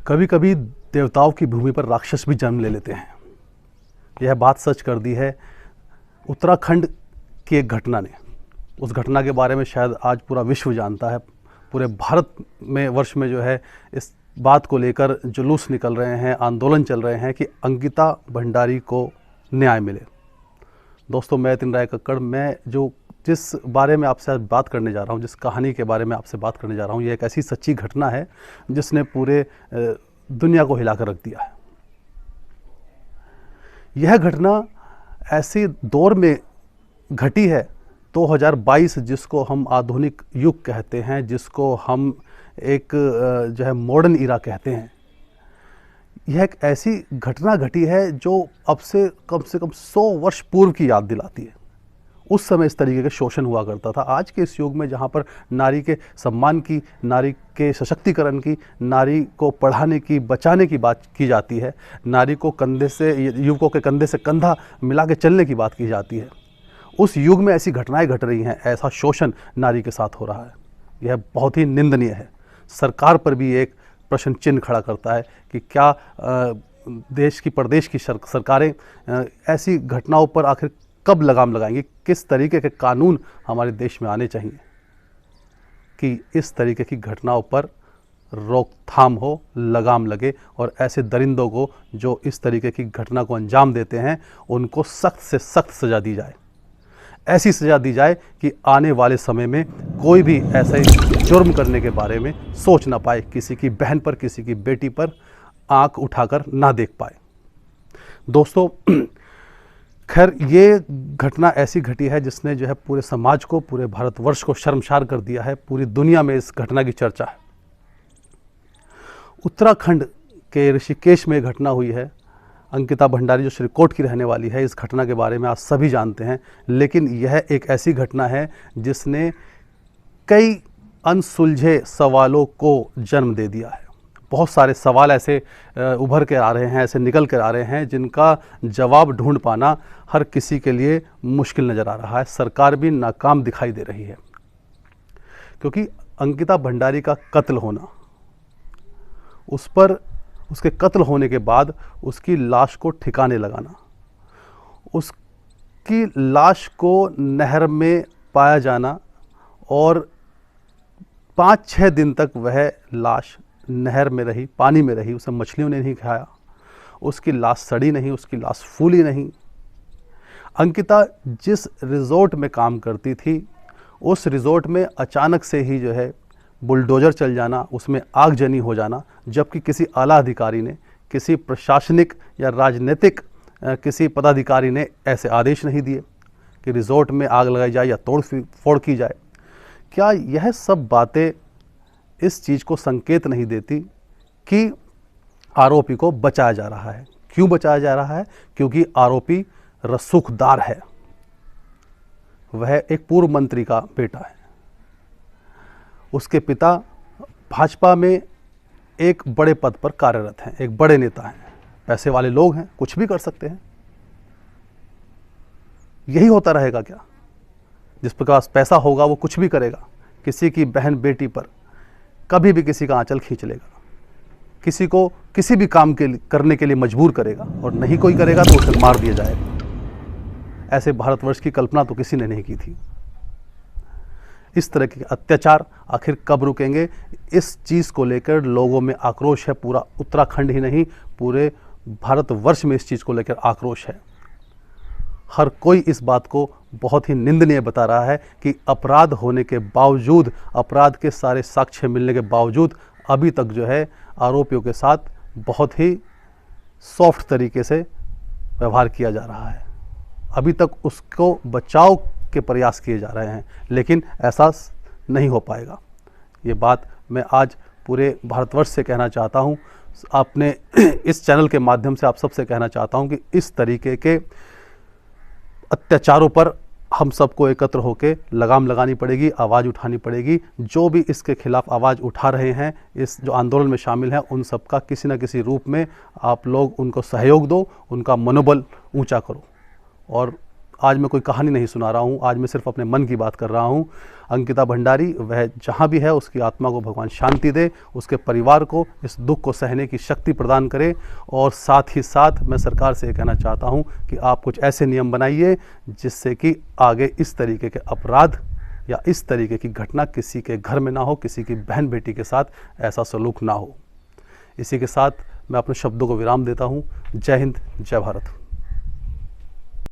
कभी कभी देवताओं की भूमि पर राक्षस भी जन्म ले लेते हैं। यह बात सच कर दी है उत्तराखंड की एक घटना ने। उस घटना के बारे में शायद आज पूरा विश्व जानता है। पूरे भारत में वर्ष में जो है इस बात को लेकर जुलूस निकल रहे हैं, आंदोलन चल रहे हैं कि अंकिता भंडारी को न्याय मिले। दोस्तों, मैं नितिन राय कक्कड़, मैं जिस बारे में आपसे आज बात करने जा रहा हूँ, जिस कहानी के बारे में आपसे बात करने जा रहा हूँ, ये एक ऐसी सच्ची घटना है जिसने पूरे दुनिया को हिलाकर रख दिया है। यह घटना ऐसी दौर में घटी है 2022, जिसको हम आधुनिक युग कहते हैं, जिसको हम एक जो है मॉडर्न इरा कहते हैं। यह एक ऐसी घटना घटी है जो अब से कम 100 वर्ष पूर्व की याद दिलाती है। उस समय इस तरीके का शोषण हुआ करता था। आज के इस युग में जहाँ पर नारी के सम्मान की, नारी के सशक्तिकरण की, नारी को पढ़ाने की, बचाने की बात की जाती है, नारी को कंधे से, युवकों के कंधे से कंधा मिला के चलने की बात की जाती है, उस युग में ऐसी घटनाएं घट रही हैं, ऐसा शोषण नारी के साथ हो रहा है। यह बहुत ही निंदनीय है। सरकार पर भी एक प्रश्न चिन्ह खड़ा करता है कि क्या देश की, प्रदेश की सरकारें ऐसी घटनाओं पर आखिर कब लगाम लगाएंगी। किस तरीके के कानून हमारे देश में आने चाहिए कि इस तरीके की घटनाओं पर रोकथाम हो, लगाम लगे और ऐसे दरिंदों को जो इस तरीके की घटना को अंजाम देते हैं उनको सख्त से सख्त सज़ा दी जाए। ऐसी सज़ा दी जाए कि आने वाले समय में कोई भी ऐसे जुर्म करने के बारे में सोच ना पाए, किसी की बहन पर, किसी की बेटी पर आंख उठाकर ना देख पाए। दोस्तों, खैर ये घटना ऐसी घटी है जिसने जो है पूरे समाज को, पूरे भारतवर्ष को शर्मसार कर दिया है। पूरी दुनिया में इस घटना की चर्चा है। उत्तराखंड के ऋषिकेश में घटना हुई है। अंकिता भंडारी जो श्रीकोट की रहने वाली है, इस घटना के बारे में आप सभी जानते हैं, लेकिन यह एक ऐसी घटना है जिसने कई अनसुलझे सवालों को जन्म दे दिया है। बहुत सारे सवाल ऐसे उभर के आ रहे हैं, ऐसे निकल कर आ रहे हैं जिनका जवाब ढूंढ पाना हर किसी के लिए मुश्किल नज़र आ रहा है। सरकार भी नाकाम दिखाई दे रही है, क्योंकि अंकिता भंडारी का कत्ल होना, उस पर उसके कत्ल होने के बाद उसकी लाश को ठिकाने लगाना, उसकी लाश को नहर में पाया जाना और 5-6 दिन तक वह लाश नहर में रही, पानी में रही, उसे मछलियों ने नहीं खाया, उसकी लाश सड़ी नहीं, उसकी लाश फूली नहीं। अंकिता जिस रिज़ॉर्ट में काम करती थी, उस रिज़ॉर्ट में अचानक से ही जो है बुलडोज़र चल जाना, उसमें आगजनी हो जाना, जबकि किसी आला अधिकारी ने, किसी प्रशासनिक या राजनीतिक किसी पदाधिकारी ने ऐसे आदेश नहीं दिए कि रिज़ॉर्ट में आग लगाई जाए या तोड़ फोड़ की जाए। क्या यह सब बातें इस चीज़ को संकेत नहीं देती कि आरोपी को बचाया जा रहा है? क्यों बचाया जा रहा है? क्योंकि आरोपी रसूखदार है। वह एक पूर्व मंत्री का बेटा है। उसके पिता भाजपा में एक बड़े पद पर कार्यरत हैं, एक बड़े नेता हैं, पैसे वाले लोग हैं, कुछ भी कर सकते हैं। यही होता रहेगा क्या? जिसके पास पैसा होगा वो कुछ भी करेगा, किसी की बहन बेटी पर कभी भी किसी का आंचल खींच लेगा, किसी को किसी भी काम करने के लिए मजबूर करेगा, और नहीं कोई करेगा तो उसे मार दिया जाएगा। ऐसे भारतवर्ष की कल्पना तो किसी ने नहीं की थी। इस तरह के अत्याचार आखिर कब रुकेंगे? इस चीज़ को लेकर लोगों में आक्रोश है। पूरा उत्तराखंड ही नहीं, पूरे भारतवर्ष में इस चीज़ को लेकर आक्रोश है। हर कोई इस बात को बहुत ही निंदनीय बता रहा है कि अपराध होने के बावजूद, अपराध के सारे साक्ष्य मिलने के बावजूद अभी तक जो है आरोपियों के साथ बहुत ही सॉफ्ट तरीके से व्यवहार किया जा रहा है। अभी तक उसको बचाव के प्रयास किए जा रहे हैं, लेकिन ऐसा नहीं हो पाएगा। ये बात मैं आज पूरे भारतवर्ष से कहना चाहता हूँ, अपने इस चैनल के माध्यम से आप सबसे कहना चाहता हूँ कि इस तरीके के अत्याचारों पर हम सबको एकत्र होकर लगाम लगानी पड़ेगी, आवाज़ उठानी पड़ेगी। जो भी इसके खिलाफ आवाज़ उठा रहे हैं, इस जो आंदोलन में शामिल हैं, उन सबका किसी न किसी रूप में आप लोग उनको सहयोग दो, उनका मनोबल ऊंचा करो और आज मैं कोई कहानी नहीं सुना रहा हूँ, आज मैं सिर्फ अपने मन की बात कर रहा हूँ। अंकिता भंडारी वह जहाँ भी है उसकी आत्मा को भगवान शांति दे, उसके परिवार को इस दुख को सहने की शक्ति प्रदान करे। और साथ ही साथ मैं सरकार से ये कहना चाहता हूँ कि आप कुछ ऐसे नियम बनाइए जिससे कि आगे इस तरीके के अपराध या इस तरीके की घटना किसी के घर में ना हो, किसी की बहन बेटी के साथ ऐसा सलूक ना हो। इसी के साथ मैं अपने शब्दों को विराम देता हूँ। जय हिंद, जय भारत।